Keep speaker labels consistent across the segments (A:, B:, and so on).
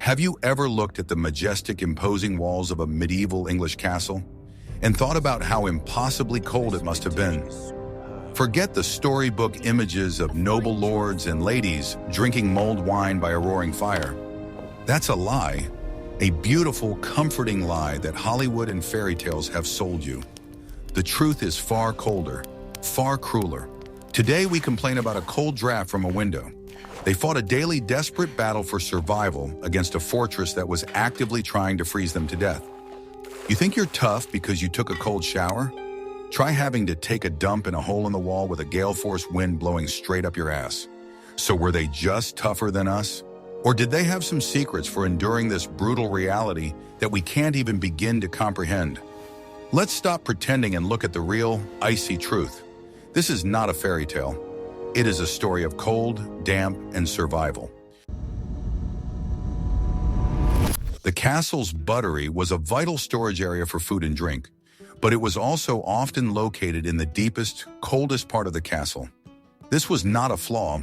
A: Have you ever looked at the majestic, imposing walls of a medieval English castle and thought about how impossibly cold it must have been? Forget the storybook images of noble lords and ladies drinking mulled wine by a roaring fire. That's a lie, a beautiful, comforting lie that Hollywood and fairy tales have sold you. The truth is far colder, far crueler. Today we complain about a cold draft from a window. They fought a daily desperate battle for survival against a fortress that was actively trying to freeze them to death. You think you're tough because you took a cold shower? Try having to take a dump in a hole in the wall with a gale-force wind blowing straight up your ass. So were they just tougher than us? Or did they have some secrets for enduring this brutal reality that we can't even begin to comprehend? Let's stop pretending and look at the real, icy truth. This is not a fairy tale. It is a story of cold, damp, and survival. The castle's buttery was a vital storage area for food and drink, but it was also often located in the deepest, coldest part of the castle. This was not a flaw,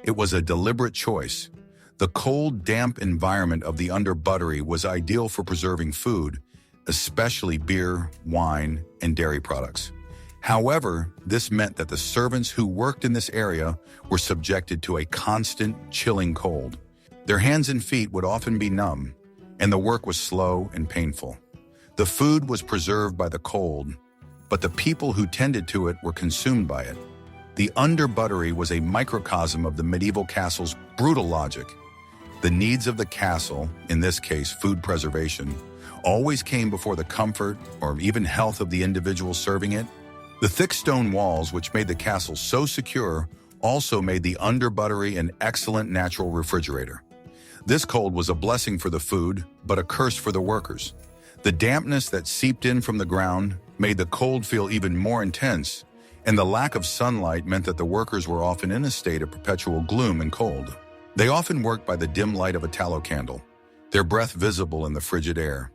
A: it was a deliberate choice. The cold, damp environment of the under buttery was ideal for preserving food, especially beer, wine, and dairy products. However, this meant that the servants who worked in this area were subjected to a constant, chilling cold. Their hands and feet would often be numb, and the work was slow and painful. The food was preserved by the cold, but the people who tended to it were consumed by it. The under buttery was a microcosm of the medieval castle's brutal logic. The needs of the castle, in this case food preservation, always came before the comfort or even health of the individual serving it. The thick stone walls, which made the castle so secure, also made the under buttery an excellent natural refrigerator. This cold was a blessing for the food, but a curse for the workers. The dampness that seeped in from the ground made the cold feel even more intense, and the lack of sunlight meant that the workers were often in a state of perpetual gloom and cold. They often worked by the dim light of a tallow candle, their breath visible in the frigid air.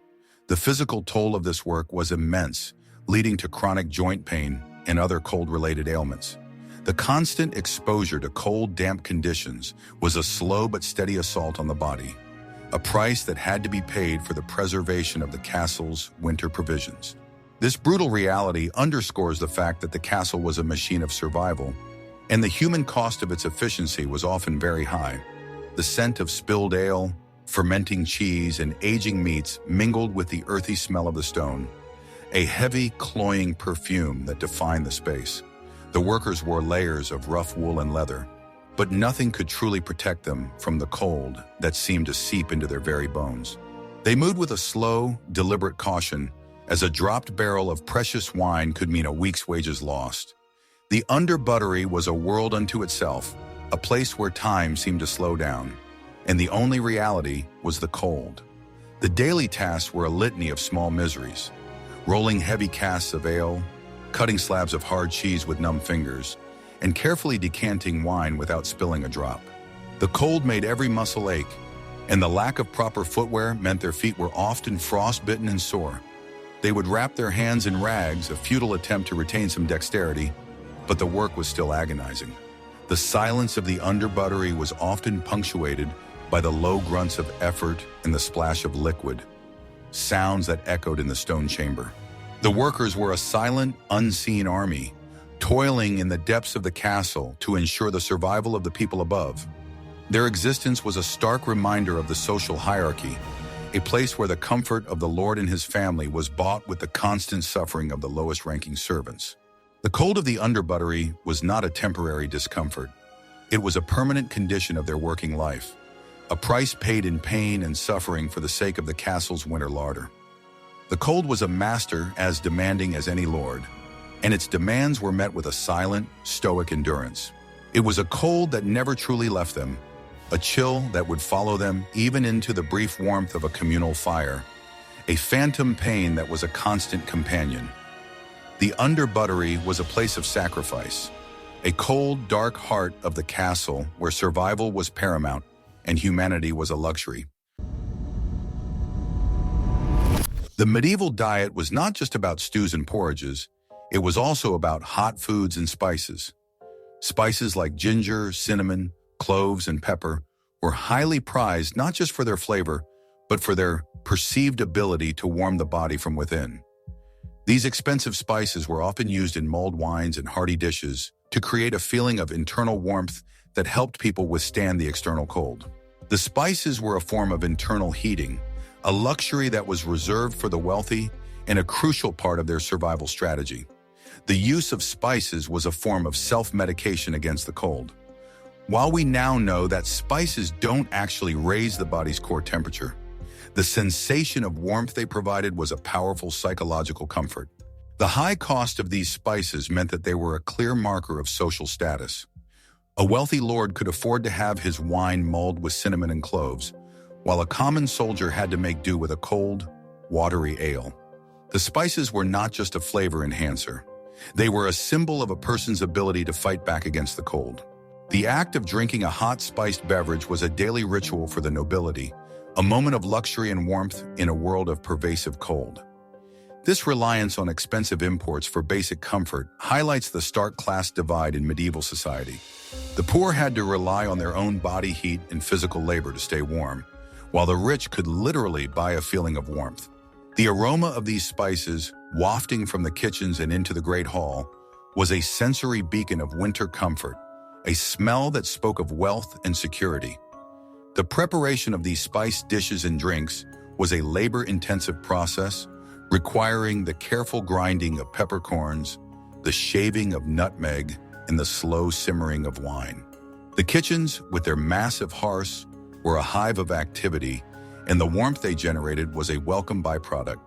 A: The physical toll of this work was immense, leading to chronic joint pain and other cold-related ailments. The constant exposure to cold, damp conditions was a slow but steady assault on the body, a price that had to be paid for the preservation of the castle's winter provisions. This brutal reality underscores the fact that the castle was a machine of survival, and the human cost of its efficiency was often very high. The scent of spilled ale, fermenting cheese, and aging meats mingled with the earthy smell of the stone, a heavy, cloying perfume that defined the space. The workers wore layers of rough wool and leather, but nothing could truly protect them from the cold that seemed to seep into their very bones. They moved with a slow, deliberate caution, as a dropped barrel of precious wine could mean a week's wages lost. The under buttery was a world unto itself, a place where time seemed to slow down, and the only reality was the cold. The daily tasks were a litany of small miseries: rolling heavy casks of ale, cutting slabs of hard cheese with numb fingers, and carefully decanting wine without spilling a drop. The cold made every muscle ache, and the lack of proper footwear meant their feet were often frostbitten and sore. They would wrap their hands in rags, a futile attempt to retain some dexterity, but the work was still agonizing. The silence of the under buttery was often punctuated by the low grunts of effort and the splash of liquid, sounds that echoed in the stone chamber. The workers were a silent, unseen army, toiling in the depths of the castle to ensure the survival of the people above. Their existence was a stark reminder of the social hierarchy, a place where the comfort of the lord and his family was bought with the constant suffering of the lowest-ranking servants. The cold of the under buttery was not a temporary discomfort. It was a permanent condition of their working life, a price paid in pain and suffering for the sake of the castle's winter larder. The cold was a master as demanding as any lord, and its demands were met with a silent, stoic endurance. It was a cold that never truly left them, a chill that would follow them even into the brief warmth of a communal fire, a phantom pain that was a constant companion. The under buttery was a place of sacrifice, a cold, dark heart of the castle where survival was paramount and humanity was a luxury. The medieval diet was not just about stews and porridges, it was also about hot foods and spices. Spices like ginger, cinnamon, cloves, and pepper were highly prized not just for their flavor, but for their perceived ability to warm the body from within. These expensive spices were often used in mulled wines and hearty dishes to create a feeling of internal warmth that helped people withstand the external cold. The spices were a form of internal heating, a luxury that was reserved for the wealthy and a crucial part of their survival strategy. The use of spices was a form of self-medication against the cold. While we now know that spices don't actually raise the body's core temperature, the sensation of warmth they provided was a powerful psychological comfort. The high cost of these spices meant that they were a clear marker of social status. A wealthy lord could afford to have his wine mulled with cinnamon and cloves, while a common soldier had to make do with a cold, watery ale. The spices were not just a flavor enhancer. They were a symbol of a person's ability to fight back against the cold. The act of drinking a hot spiced beverage was a daily ritual for the nobility, a moment of luxury and warmth in a world of pervasive cold. This reliance on expensive imports for basic comfort highlights the stark class divide in medieval society. The poor had to rely on their own body heat and physical labor to stay warm, while the rich could literally buy a feeling of warmth. The aroma of these spices, wafting from the kitchens and into the Great Hall, was a sensory beacon of winter comfort, a smell that spoke of wealth and security. The preparation of these spiced dishes and drinks was a labor-intensive process, requiring the careful grinding of peppercorns, the shaving of nutmeg, and the slow simmering of wine. The kitchens, with their massive hearths, were a hive of activity, and the warmth they generated was a welcome byproduct.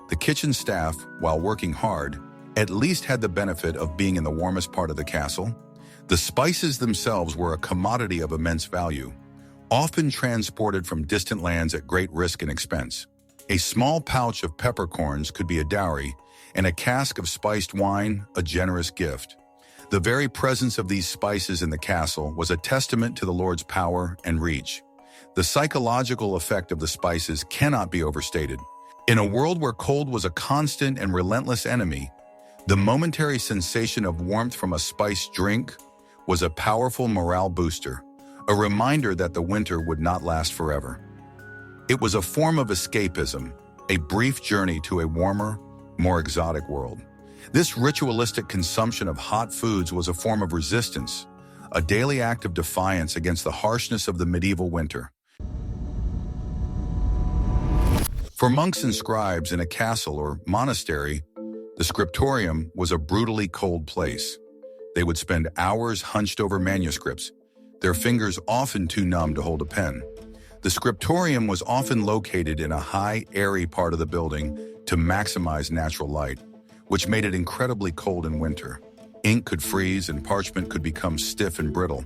A: The kitchen staff, while working hard, at least had the benefit of being in the warmest part of the castle. The spices themselves were a commodity of immense value, often transported from distant lands at great risk and expense. A small pouch of peppercorns could be a dowry, and a cask of spiced wine a generous gift. The very presence of these spices in the castle was a testament to the lord's power and reach. The psychological effect of the spices cannot be overstated. In a world where cold was a constant and relentless enemy, the momentary sensation of warmth from a spiced drink was a powerful morale booster, a reminder that the winter would not last forever. It was a form of escapism, a brief journey to a warmer, more exotic world. This ritualistic consumption of hot foods was a form of resistance, a daily act of defiance against the harshness of the medieval winter. For monks and scribes in a castle or monastery, the scriptorium was a brutally cold place. They would spend hours hunched over manuscripts, their fingers often too numb to hold a pen. The scriptorium was often located in a high, airy part of the building to maximize natural light, which made it incredibly cold in winter. Ink could freeze and parchment could become stiff and brittle.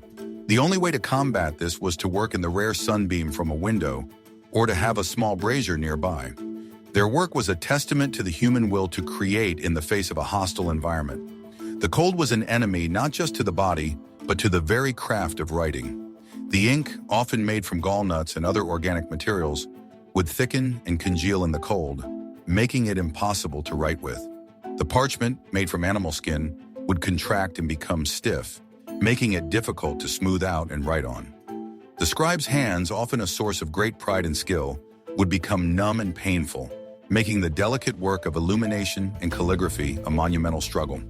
A: The only way to combat this was to work in the rare sunbeam from a window or to have a small brazier nearby. Their work was a testament to the human will to create in the face of a hostile environment. The cold was an enemy not just to the body, but to the very craft of writing. The ink, often made from gall nuts and other organic materials, would thicken and congeal in the cold, making it impossible to write with. The parchment, made from animal skin, would contract and become stiff, making it difficult to smooth out and write on. The scribe's hands, often a source of great pride and skill, would become numb and painful, making the delicate work of illumination and calligraphy a monumental struggle.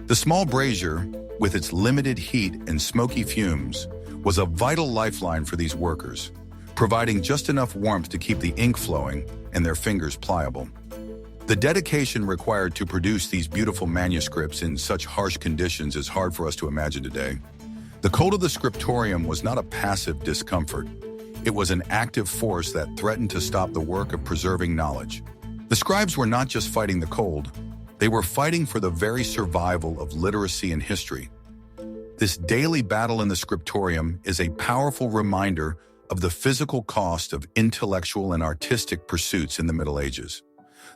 A: The small brazier, with its limited heat and smoky fumes, was a vital lifeline for these workers, providing just enough warmth to keep the ink flowing and their fingers pliable. The dedication required to produce these beautiful manuscripts in such harsh conditions is hard for us to imagine today. The cold of the scriptorium was not a passive discomfort. It was an active force that threatened to stop the work of preserving knowledge. The scribes were not just fighting the cold, they were fighting for the very survival of literacy and history. This daily battle in the scriptorium is a powerful reminder of the physical cost of intellectual and artistic pursuits in the Middle Ages.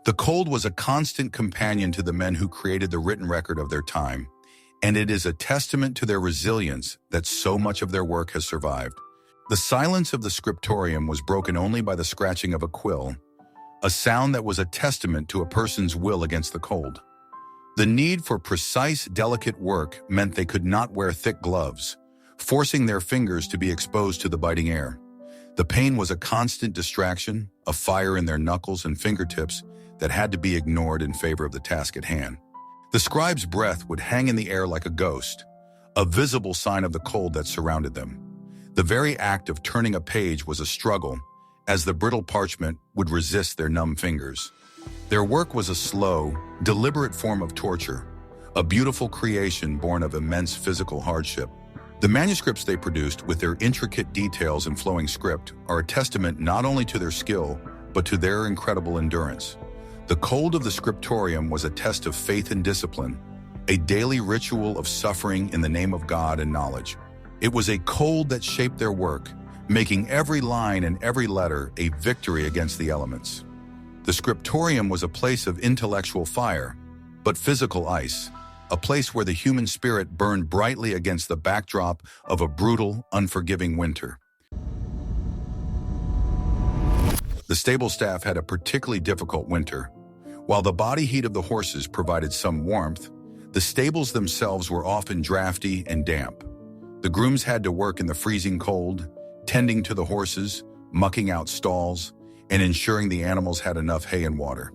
A: The cold was a constant companion to the men who created the written record of their time, and it is a testament to their resilience that so much of their work has survived. The silence of the scriptorium was broken only by the scratching of a quill, a sound that was a testament to a person's will against the cold. The need for precise, delicate work meant they could not wear thick gloves, forcing their fingers to be exposed to the biting air. The pain was a constant distraction, a fire in their knuckles and fingertips that had to be ignored in favor of the task at hand. The scribe's breath would hang in the air like a ghost, a visible sign of the cold that surrounded them. The very act of turning a page was a struggle, as the brittle parchment would resist their numb fingers. Their work was a slow, deliberate form of torture, a beautiful creation born of immense physical hardship. The manuscripts they produced, with their intricate details and flowing script, are a testament not only to their skill, but to their incredible endurance. The cold of the scriptorium was a test of faith and discipline, a daily ritual of suffering in the name of God and knowledge. It was a cold that shaped their work, making every line and every letter a victory against the elements. The scriptorium was a place of intellectual fire, but physical ice, a place where the human spirit burned brightly against the backdrop of a brutal, unforgiving winter. The stable staff had a particularly difficult winter. While the body heat of the horses provided some warmth, the stables themselves were often drafty and damp. The grooms had to work in the freezing cold, tending to the horses, mucking out stalls, and ensuring the animals had enough hay and water.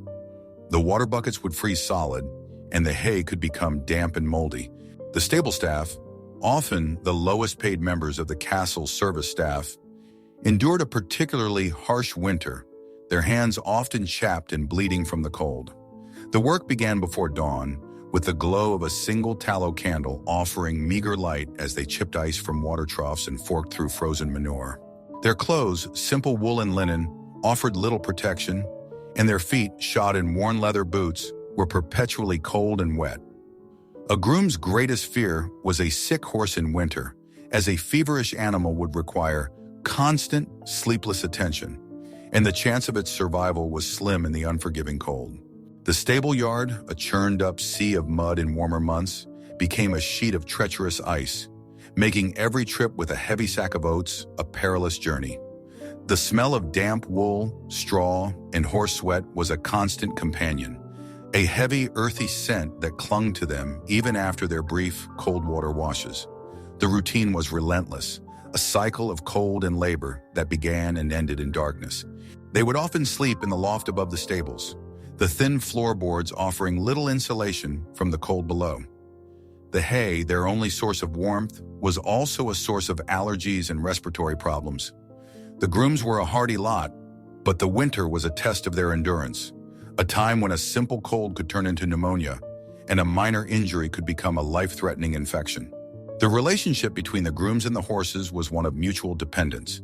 A: The water buckets would freeze solid, and the hay could become damp and moldy. The stable staff, often the lowest paid members of the castle's service staff, endured a particularly harsh winter, their hands often chapped and bleeding from the cold. The work began before dawn, with the glow of a single tallow candle offering meager light as they chipped ice from water troughs and forked through frozen manure. Their clothes, simple wool and linen, offered little protection, and their feet, shod in worn leather boots, were perpetually cold and wet. A groom's greatest fear was a sick horse in winter, as a feverish animal would require constant, sleepless attention, and the chance of its survival was slim in the unforgiving cold. The stable yard, a churned-up sea of mud in warmer months, became a sheet of treacherous ice, making every trip with a heavy sack of oats a perilous journey. The smell of damp wool, straw, and horse sweat was a constant companion, a heavy, earthy scent that clung to them even after their brief, cold water washes. The routine was relentless, a cycle of cold and labor that began and ended in darkness. They would often sleep in the loft above the stables, the thin floorboards offering little insulation from the cold below. The hay, their only source of warmth, was also a source of allergies and respiratory problems. The grooms were a hardy lot, but the winter was a test of their endurance, a time when a simple cold could turn into pneumonia, and a minor injury could become a life-threatening infection. The relationship between the grooms and the horses was one of mutual dependence.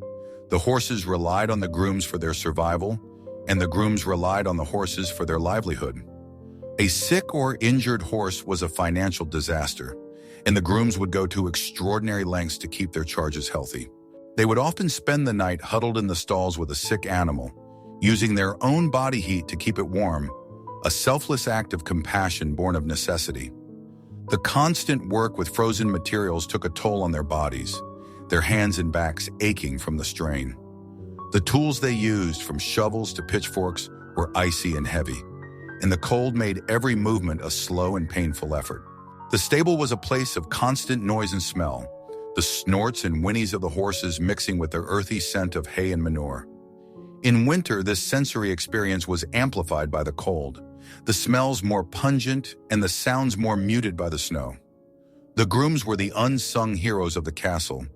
A: The horses relied on the grooms for their survival, and the grooms relied on the horses for their livelihood. A sick or injured horse was a financial disaster, and the grooms would go to extraordinary lengths to keep their charges healthy. They would often spend the night huddled in the stalls with a sick animal, using their own body heat to keep it warm, a selfless act of compassion born of necessity. The constant work with frozen materials took a toll on their bodies, their hands and backs aching from the strain. The tools they used, from shovels to pitchforks, were icy and heavy, and the cold made every movement a slow and painful effort. The stable was a place of constant noise and smell, the snorts and whinnies of the horses mixing with their earthy scent of hay and manure. In winter, this sensory experience was amplified by the cold, the smells more pungent and the sounds more muted by the snow. The grooms were the unsung heroes of the castle,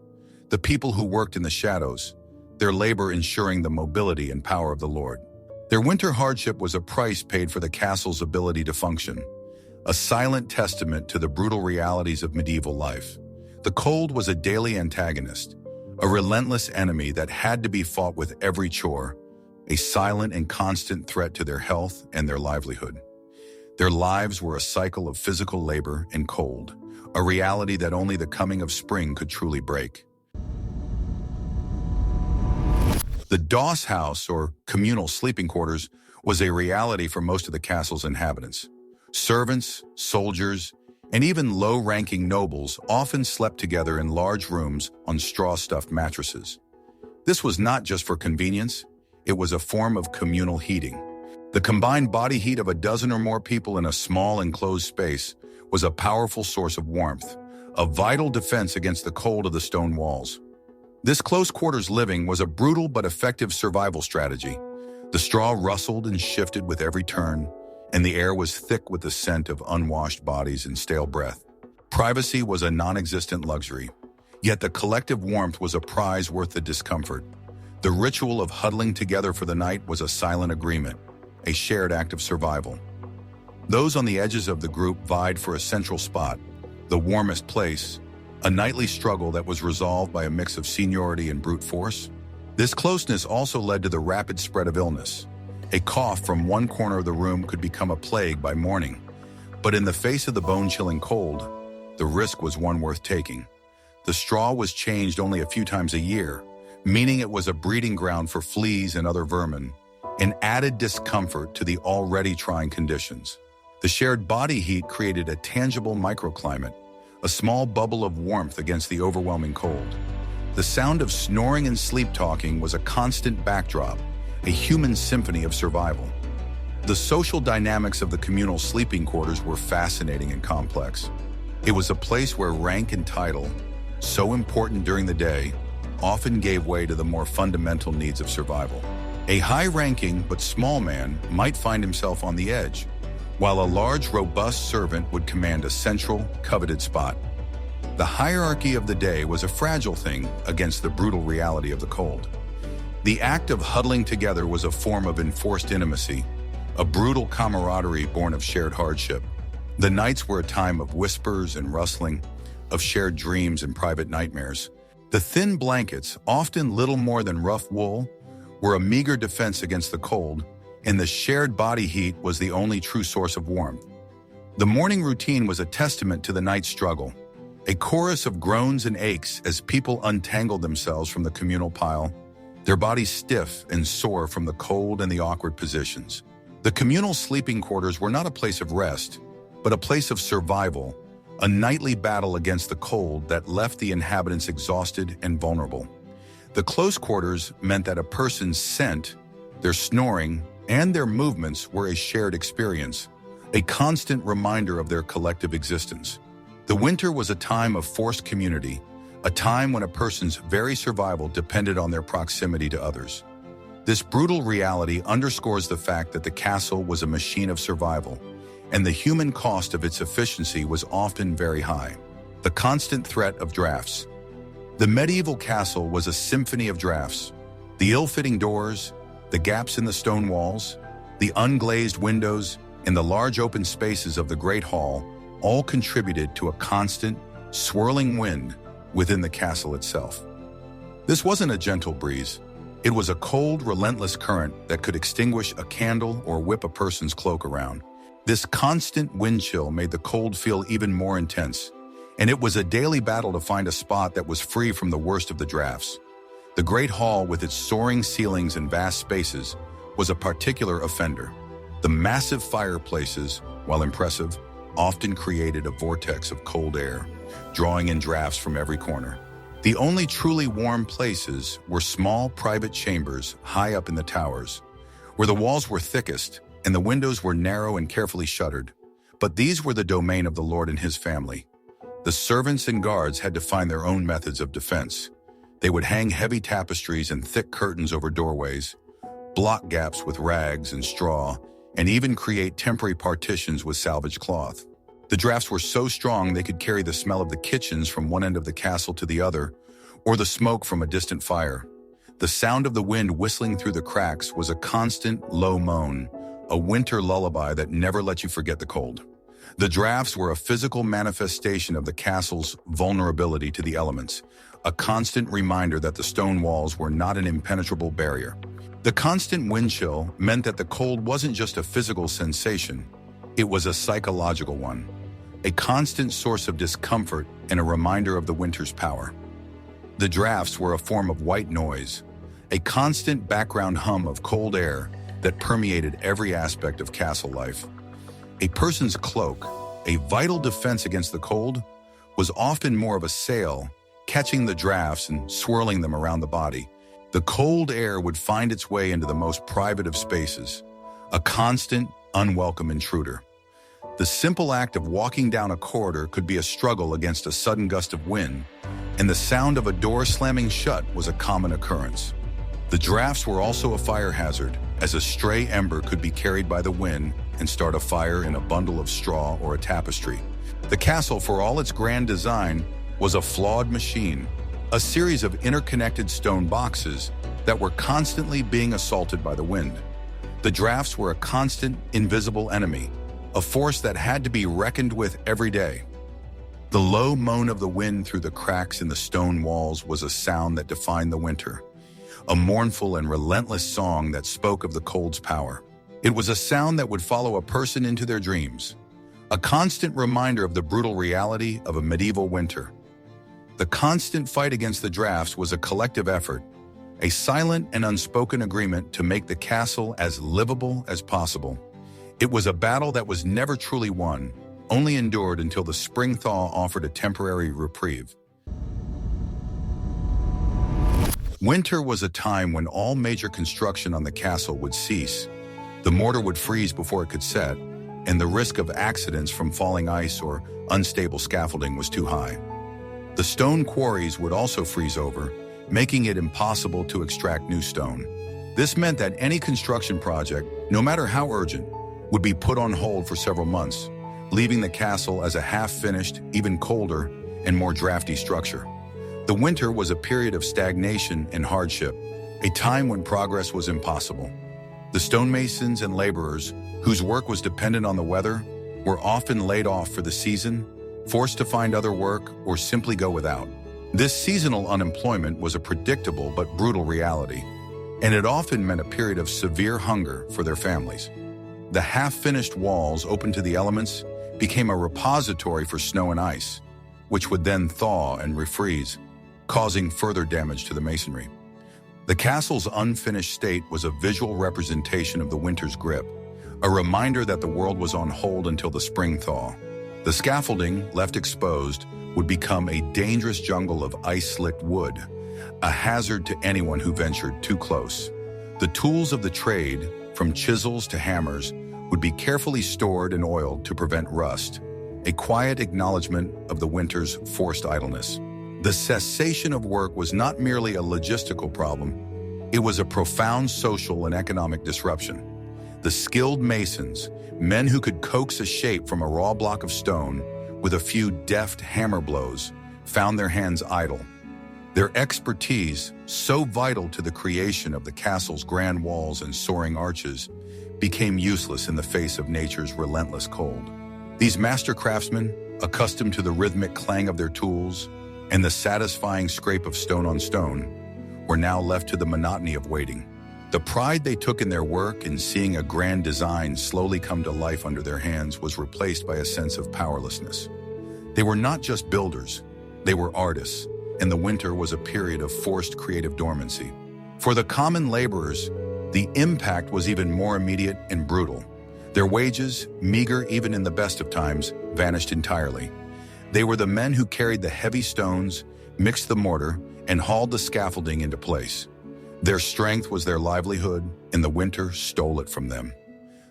A: the people who worked in the shadows, their labor ensuring the mobility and power of the Lord. Their winter hardship was a price paid for the castle's ability to function, a silent testament to the brutal realities of medieval life. The cold was a daily antagonist, a relentless enemy that had to be fought with every chore, a silent and constant threat to their health and their livelihood. Their lives were a cycle of physical labor and cold, a reality that only the coming of spring could truly break. The Doss house, or communal sleeping quarters, was a reality for most of the castle's inhabitants. Servants, soldiers, and even low-ranking nobles often slept together in large rooms on straw-stuffed mattresses. This was not just for convenience, it was a form of communal heating. The combined body heat of a dozen or more people in a small enclosed space was a powerful source of warmth, a vital defense against the cold of the stone walls. This close-quarters living was a brutal but effective survival strategy. The straw rustled and shifted with every turn, and the air was thick with the scent of unwashed bodies and stale breath. Privacy was a non-existent luxury, yet the collective warmth was a prize worth the discomfort. The ritual of huddling together for the night was a silent agreement, a shared act of survival. Those on the edges of the group vied for a central spot, the warmest place, a nightly struggle that was resolved by a mix of seniority and brute force. This closeness also led to the rapid spread of illness. A cough from one corner of the room could become a plague by morning, but in the face of the bone-chilling cold, the risk was one worth taking. The straw was changed only a few times a year, meaning it was a breeding ground for fleas and other vermin, an added discomfort to the already trying conditions. The shared body heat created a tangible microclimate, a small bubble of warmth against the overwhelming cold. The sound of snoring and sleep-talking was a constant backdrop, a human symphony of survival. The social dynamics of the communal sleeping quarters were fascinating and complex. It was a place where rank and title, so important during the day, often gave way to the more fundamental needs of survival. A high-ranking but small man might find himself on the edge, while a large, robust servant would command a central, coveted spot. The hierarchy of the day was a fragile thing against the brutal reality of the cold. The act of huddling together was a form of enforced intimacy, a brutal camaraderie born of shared hardship. The nights were a time of whispers and rustling, of shared dreams and private nightmares. The thin blankets, often little more than rough wool, were a meager defense against the cold, and the shared body heat was the only true source of warmth. The morning routine was a testament to the night's struggle, a chorus of groans and aches as people untangled themselves from the communal pile, their bodies stiff and sore from the cold and the awkward positions. The communal sleeping quarters were not a place of rest, but a place of survival, a nightly battle against the cold that left the inhabitants exhausted and vulnerable. The close quarters meant that a person's scent, their snoring, and their movements were a shared experience, a constant reminder of their collective existence. The winter was a time of forced community, a time when a person's very survival depended on their proximity to others. This brutal reality underscores the fact that the castle was a machine of survival, and the human cost of its efficiency was often very high. The constant threat of drafts. The medieval castle was a symphony of drafts. The ill-fitting doors, the gaps in the stone walls, the unglazed windows, and the large open spaces of the Great Hall all contributed to a constant, swirling wind within the castle itself. This wasn't a gentle breeze. It was a cold, relentless current that could extinguish a candle or whip a person's cloak around. This constant wind chill made the cold feel even more intense, and it was a daily battle to find a spot that was free from the worst of the drafts. The Great Hall, with its soaring ceilings and vast spaces, was a particular offender. The massive fireplaces, while impressive, often created a vortex of cold air, drawing in drafts from every corner. The only truly warm places were small private chambers high up in the towers, where the walls were thickest and the windows were narrow and carefully shuttered. But these were the domain of the Lord and his family. The servants and guards had to find their own methods of defense. They would hang heavy tapestries and thick curtains over doorways, block gaps with rags and straw, and even create temporary partitions with salvaged cloth. The drafts were so strong they could carry the smell of the kitchens from one end of the castle to the other, or the smoke from a distant fire. The sound of the wind whistling through the cracks was a constant, low moan, a winter lullaby that never let you forget the cold. The drafts were a physical manifestation of the castle's vulnerability to the elements, a constant reminder that the stone walls were not an impenetrable barrier. The constant wind chill meant that the cold wasn't just a physical sensation, it was a psychological one, a constant source of discomfort and a reminder of the winter's power. The drafts were a form of white noise, a constant background hum of cold air that permeated every aspect of castle life. A person's cloak, a vital defense against the cold, was often more of a sail, catching the drafts and swirling them around the body. The cold air would find its way into the most private of spaces, a constant, unwelcome intruder. The simple act of walking down a corridor could be a struggle against a sudden gust of wind, and the sound of a door slamming shut was a common occurrence. The drafts were also a fire hazard, as a stray ember could be carried by the wind and start a fire in a bundle of straw or a tapestry. The castle, for all its grand design, was a flawed machine, a series of interconnected stone boxes that were constantly being assaulted by the wind. The drafts were a constant, invisible enemy, a force that had to be reckoned with every day. The low moan of the wind through the cracks in the stone walls was a sound that defined the winter, a mournful and relentless song that spoke of the cold's power. It was a sound that would follow a person into their dreams, a constant reminder of the brutal reality of a medieval winter. The constant fight against the drafts was a collective effort, a silent and unspoken agreement to make the castle as livable as possible. It was a battle that was never truly won, only endured until the spring thaw offered a temporary reprieve. Winter was a time when all major construction on the castle would cease. The mortar would freeze before it could set, and the risk of accidents from falling ice or unstable scaffolding was too high. The stone quarries would also freeze over, making it impossible to extract new stone. This meant that any construction project, no matter how urgent, would be put on hold for several months, leaving the castle as a half-finished, even colder, and more drafty structure. The winter was a period of stagnation and hardship, a time when progress was impossible. The stonemasons and laborers, whose work was dependent on the weather, were often laid off for the season, forced to find other work, or simply go without. This seasonal unemployment was a predictable but brutal reality, and it often meant a period of severe hunger for their families. The half-finished walls open to the elements became a repository for snow and ice, which would then thaw and refreeze, causing further damage to the masonry. The castle's unfinished state was a visual representation of the winter's grip, a reminder that the world was on hold until the spring thaw. The scaffolding, left exposed, would become a dangerous jungle of ice-slicked wood, a hazard to anyone who ventured too close. The tools of the trade, from chisels to hammers, would be carefully stored and oiled to prevent rust, a quiet acknowledgement of the winter's forced idleness. The cessation of work was not merely a logistical problem, it was a profound social and economic disruption. The skilled masons, men who could coax a shape from a raw block of stone with a few deft hammer blows, found their hands idle. Their expertise, so vital to the creation of the castle's grand walls and soaring arches, became useless in the face of nature's relentless cold. These master craftsmen, accustomed to the rhythmic clang of their tools and the satisfying scrape of stone on stone, were now left to the monotony of waiting. The pride they took in their work and seeing a grand design slowly come to life under their hands was replaced by a sense of powerlessness. They were not just builders, they were artists, and the winter was a period of forced creative dormancy. For the common laborers, the impact was even more immediate and brutal. Their wages, meager even in the best of times, vanished entirely. They were the men who carried the heavy stones, mixed the mortar, and hauled the scaffolding into place. Their strength was their livelihood, and the winter stole it from them.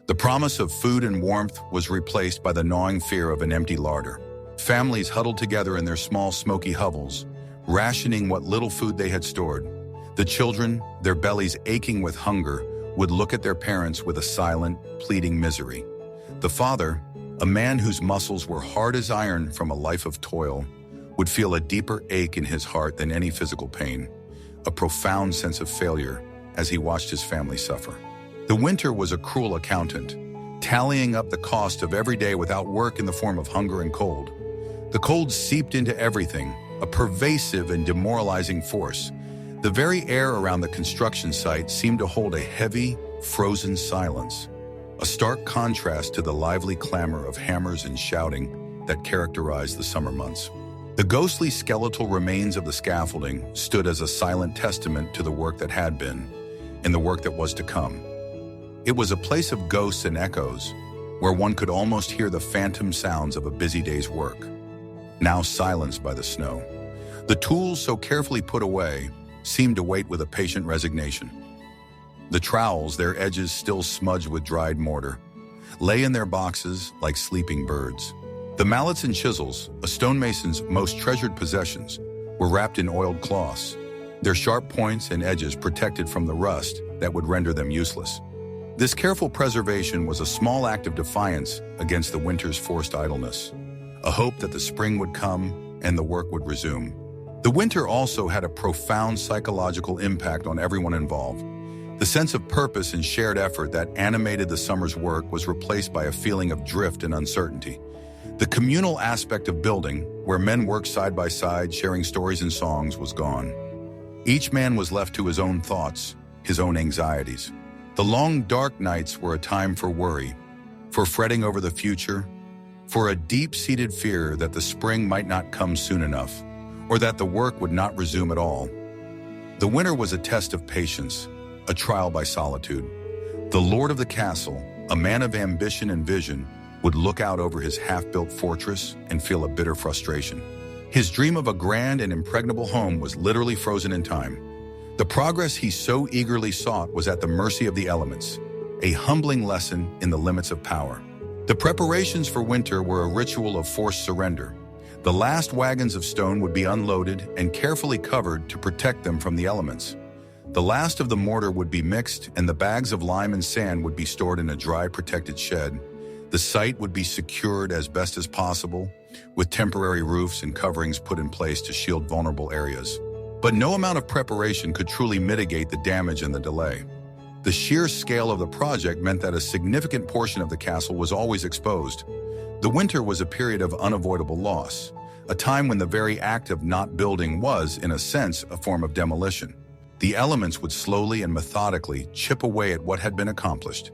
A: The promise of food and warmth was replaced by the gnawing fear of an empty larder. Families huddled together in their small smoky hovels, rationing what little food they had stored. The children, their bellies aching with hunger, would look at their parents with a silent, pleading misery. The father, a man whose muscles were hard as iron from a life of toil, would feel a deeper ache in his heart than any physical pain, a profound sense of failure as he watched his family suffer. The winter was a cruel accountant, tallying up the cost of every day without work in the form of hunger and cold. The cold seeped into everything, a pervasive and demoralizing force. The very air around the construction site seemed to hold a heavy, frozen silence, a stark contrast to the lively clamor of hammers and shouting that characterized the summer months. The ghostly skeletal remains of the scaffolding stood as a silent testament to the work that had been and the work that was to come. It was a place of ghosts and echoes, where one could almost hear the phantom sounds of a busy day's work, now silenced by the snow. The tools so carefully put away seemed to wait with a patient resignation. The trowels, their edges still smudged with dried mortar, lay in their boxes like sleeping birds. The mallets and chisels, a stonemason's most treasured possessions, were wrapped in oiled cloths, their sharp points and edges protected from the rust that would render them useless. This careful preservation was a small act of defiance against the winter's forced idleness, a hope that the spring would come and the work would resume. The winter also had a profound psychological impact on everyone involved. The sense of purpose and shared effort that animated the summer's work was replaced by a feeling of drift and uncertainty. The communal aspect of building, where men worked side by side sharing stories and songs, was gone. Each man was left to his own thoughts, his own anxieties. The long, dark nights were a time for worry, for fretting over the future, for a deep-seated fear that the spring might not come soon enough, or that the work would not resume at all. The winter was a test of patience, a trial by solitude. The lord of the castle, a man of ambition and vision, would look out over his half-built fortress and feel a bitter frustration. His dream of a grand and impregnable home was literally frozen in time. The progress he so eagerly sought was at the mercy of the elements, a humbling lesson in the limits of power. The preparations for winter were a ritual of forced surrender. The last wagons of stone would be unloaded and carefully covered to protect them from the elements. The last of the mortar would be mixed, and the bags of lime and sand would be stored in a dry, protected shed. The site would be secured as best as possible, with temporary roofs and coverings put in place to shield vulnerable areas. But no amount of preparation could truly mitigate the damage and the delay. The sheer scale of the project meant that a significant portion of the castle was always exposed. The winter was a period of unavoidable loss, a time when the very act of not building was, in a sense, a form of demolition. The elements would slowly and methodically chip away at what had been accomplished,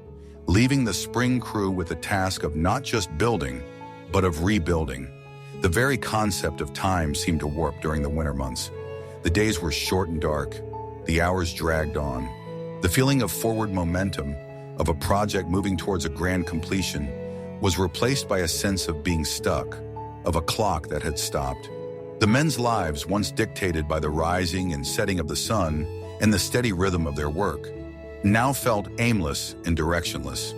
A: leaving the spring crew with the task of not just building, but of rebuilding. The very concept of time seemed to warp during the winter months. The days were short and dark. The hours dragged on. The feeling of forward momentum, of a project moving towards a grand completion, was replaced by a sense of being stuck, of a clock that had stopped. The men's lives, once dictated by the rising and setting of the sun and the steady rhythm of their work, now felt aimless and directionless.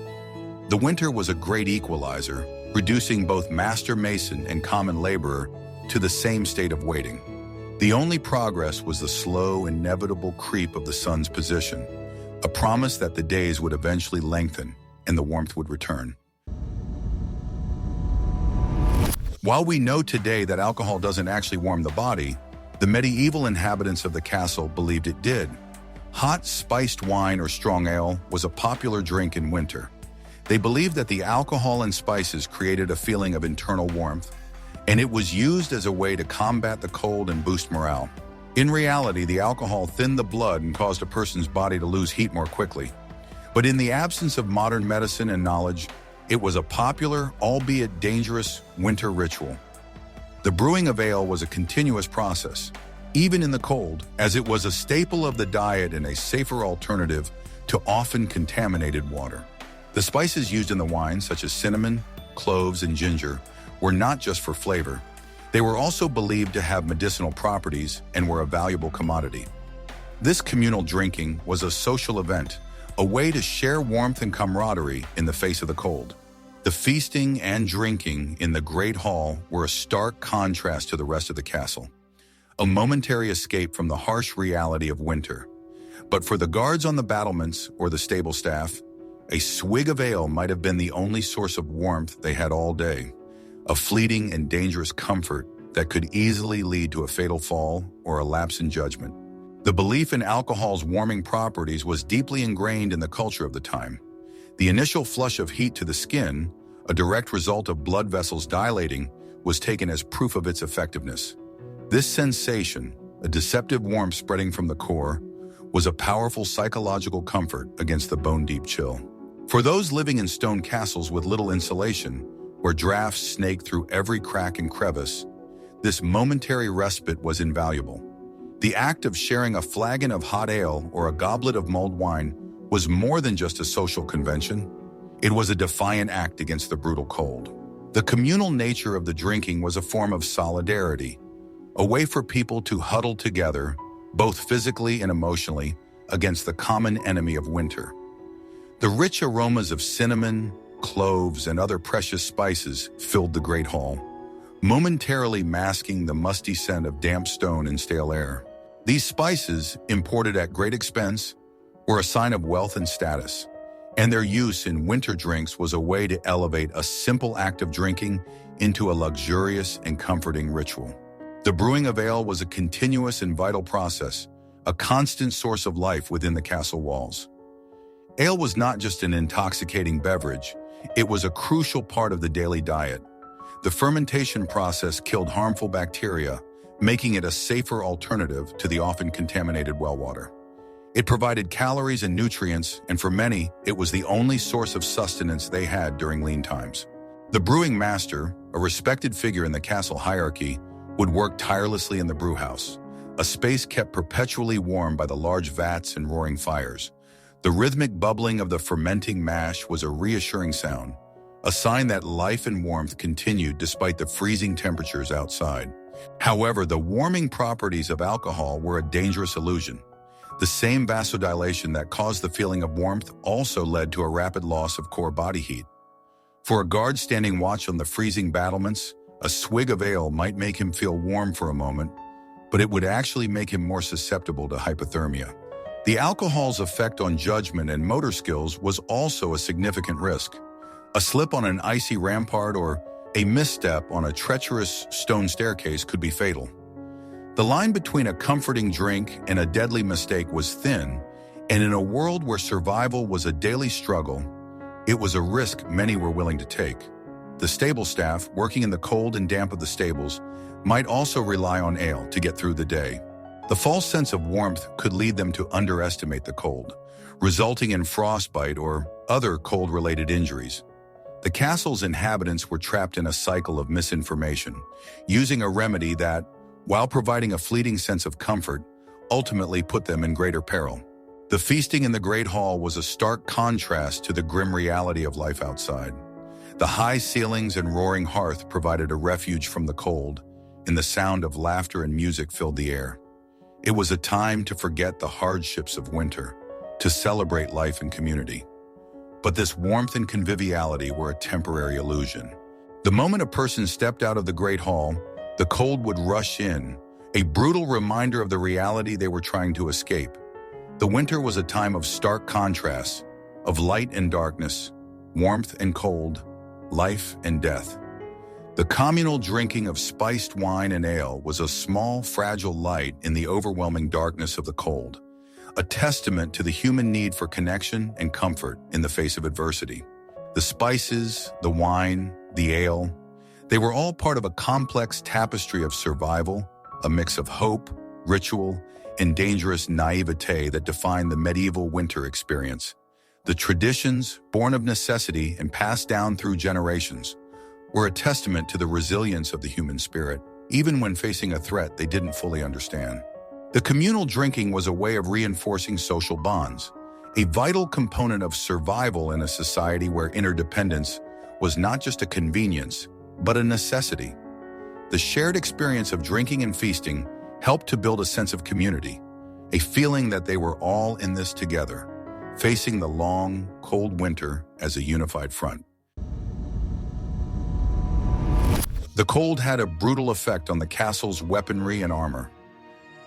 A: The winter was a great equalizer, reducing both master mason and common laborer to the same state of waiting. The only progress was the slow, inevitable creep of the sun's position, a promise that the days would eventually lengthen and the warmth would return. While we know today that alcohol doesn't actually warm the body, the medieval inhabitants of the castle believed it did. Hot, spiced wine or strong ale was a popular drink in winter. They believed that the alcohol and spices created a feeling of internal warmth, and it was used as a way to combat the cold and boost morale. In reality, the alcohol thinned the blood and caused a person's body to lose heat more quickly. But in the absence of modern medicine and knowledge, it was a popular, albeit dangerous, winter ritual. The brewing of ale was a continuous process, even in the cold, as it was a staple of the diet and a safer alternative to often contaminated water. The spices used in the wine, such as cinnamon, cloves, and ginger, were not just for flavor. They were also believed to have medicinal properties and were a valuable commodity. This communal drinking was a social event, a way to share warmth and camaraderie in the face of the cold. The feasting and drinking in the Great Hall were a stark contrast to the rest of the castle, a momentary escape from the harsh reality of winter. But for the guards on the battlements or the stable staff, a swig of ale might have been the only source of warmth they had all day, a fleeting and dangerous comfort that could easily lead to a fatal fall or a lapse in judgment. The belief in alcohol's warming properties was deeply ingrained in the culture of the time. The initial flush of heat to the skin, a direct result of blood vessels dilating, was taken as proof of its effectiveness. This sensation, a deceptive warmth spreading from the core, was a powerful psychological comfort against the bone-deep chill. For those living in stone castles with little insulation, where drafts snaked through every crack and crevice, this momentary respite was invaluable. The act of sharing a flagon of hot ale or a goblet of mulled wine was more than just a social convention. It was a defiant act against the brutal cold. The communal nature of the drinking was a form of solidarity, a way for people to huddle together, both physically and emotionally, against the common enemy of winter. The rich aromas of cinnamon, cloves, and other precious spices filled the great hall, momentarily masking the musty scent of damp stone and stale air. These spices, imported at great expense, were a sign of wealth and status, and their use in winter drinks was a way to elevate a simple act of drinking into a luxurious and comforting ritual. The brewing of ale was a continuous and vital process, a constant source of life within the castle walls. Ale was not just an intoxicating beverage, it was a crucial part of the daily diet. The fermentation process killed harmful bacteria, making it a safer alternative to the often contaminated well water. It provided calories and nutrients, and for many, it was the only source of sustenance they had during lean times. The brewing master, a respected figure in the castle hierarchy, would work tirelessly in the brewhouse, a space kept perpetually warm by the large vats and roaring fires. The rhythmic bubbling of the fermenting mash was a reassuring sound, a sign that life and warmth continued despite the freezing temperatures outside. However, the warming properties of alcohol were a dangerous illusion. The same vasodilation that caused the feeling of warmth also led to a rapid loss of core body heat. For a guard standing watch on the freezing battlements, a swig of ale might make him feel warm for a moment, but it would actually make him more susceptible to hypothermia. The alcohol's effect on judgment and motor skills was also a significant risk. A slip on an icy rampart or a misstep on a treacherous stone staircase could be fatal. The line between a comforting drink and a deadly mistake was thin, and in a world where survival was a daily struggle, it was a risk many were willing to take. The stable staff, working in the cold and damp of the stables, might also rely on ale to get through the day. The false sense of warmth could lead them to underestimate the cold, resulting in frostbite or other cold-related injuries. The castle's inhabitants were trapped in a cycle of misinformation, using a remedy that, while providing a fleeting sense of comfort, ultimately put them in greater peril. The feasting in the Great Hall was a stark contrast to the grim reality of life outside. The high ceilings and roaring hearth provided a refuge from the cold, and the sound of laughter and music filled the air. It was a time to forget the hardships of winter, to celebrate life and community. But this warmth and conviviality were a temporary illusion. The moment a person stepped out of the Great Hall, the cold would rush in, a brutal reminder of the reality they were trying to escape. The winter was a time of stark contrasts, of light and darkness, warmth and cold, life and death. The communal drinking of spiced wine and ale was a small, fragile light in the overwhelming darkness of the cold, a testament to the human need for connection and comfort in the face of adversity. The spices, the wine, the ale, they were all part of a complex tapestry of survival, a mix of hope, ritual, and dangerous naivete that defined the medieval winter experience. The traditions, born of necessity and passed down through generations, were a testament to the resilience of the human spirit, even when facing a threat they didn't fully understand. The communal drinking was a way of reinforcing social bonds, a vital component of survival in a society where interdependence was not just a convenience, but a necessity. The shared experience of drinking and feasting helped to build a sense of community, a feeling that they were all in this together, facing the long, cold winter as a unified front. The cold had a brutal effect on the castle's weaponry and armor.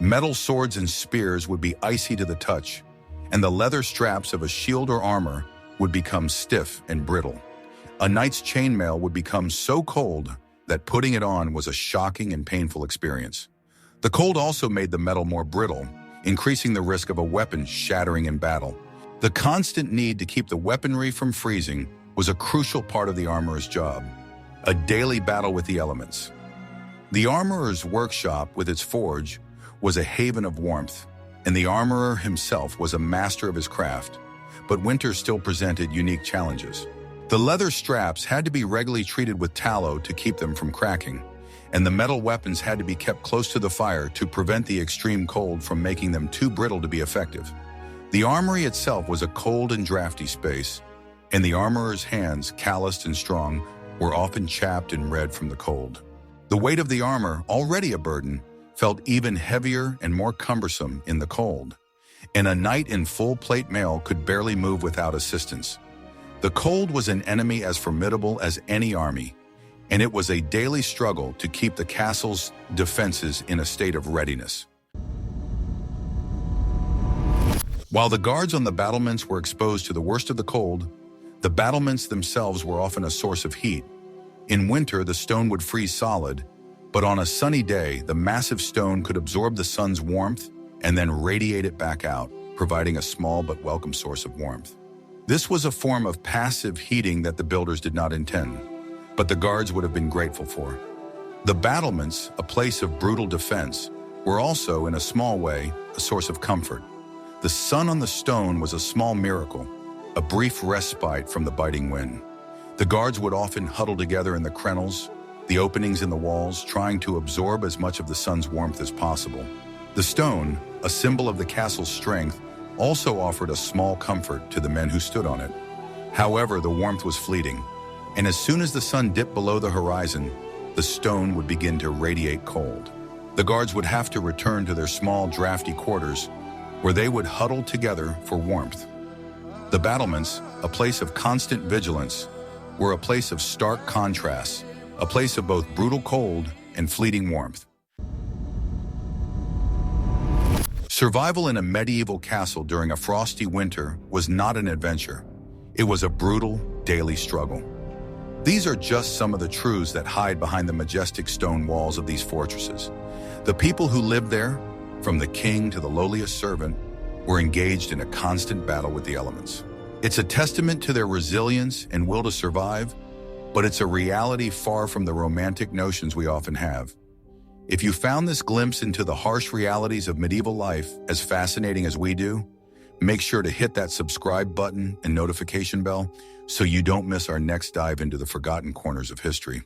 A: Metal swords and spears would be icy to the touch, and the leather straps of a shield or armor would become stiff and brittle. A knight's chainmail would become so cold that putting it on was a shocking and painful experience. The cold also made the metal more brittle, increasing the risk of a weapon shattering in battle. The constant need to keep the weaponry from freezing was a crucial part of the armorer's job, a daily battle with the elements. The armorer's workshop, with its forge, was a haven of warmth, and the armorer himself was a master of his craft. But winter still presented unique challenges. The leather straps had to be regularly treated with tallow to keep them from cracking, and the metal weapons had to be kept close to the fire to prevent the extreme cold from making them too brittle to be effective. The armory itself was a cold and drafty space, and the armorer's hands, calloused and strong, were often chapped and red from the cold. The weight of the armor, already a burden, felt even heavier and more cumbersome in the cold, and a knight in full plate mail could barely move without assistance. The cold was an enemy as formidable as any army, and it was a daily struggle to keep the castle's defenses in a state of readiness. While the guards on the battlements were exposed to the worst of the cold, the battlements themselves were often a source of heat. In winter, the stone would freeze solid, but on a sunny day, the massive stone could absorb the sun's warmth and then radiate it back out, providing a small but welcome source of warmth. This was a form of passive heating that the builders did not intend, but the guards would have been grateful for. The battlements, a place of brutal defense, were also, in a small way, a source of comfort. The sun on the stone was a small miracle, a brief respite from the biting wind. The guards would often huddle together in the crenels, the openings in the walls, trying to absorb as much of the sun's warmth as possible. The stone, a symbol of the castle's strength, also offered a small comfort to the men who stood on it. However, the warmth was fleeting, and as soon as the sun dipped below the horizon, the stone would begin to radiate cold. The guards would have to return to their small, drafty quarters, where they would huddle together for warmth. The battlements, a place of constant vigilance, were a place of stark contrasts, a place of both brutal cold and fleeting warmth. Survival in a medieval castle during a frosty winter was not an adventure. It was a brutal, daily struggle. These are just some of the truths that hide behind the majestic stone walls of these fortresses. The people who lived there, from the king to the lowliest servant, were engaged in a constant battle with the elements. It's a testament to their resilience and will to survive, but it's a reality far from the romantic notions we often have. If you found this glimpse into the harsh realities of medieval life as fascinating as we do, make sure to hit that subscribe button and notification bell so you don't miss our next dive into the forgotten corners of history.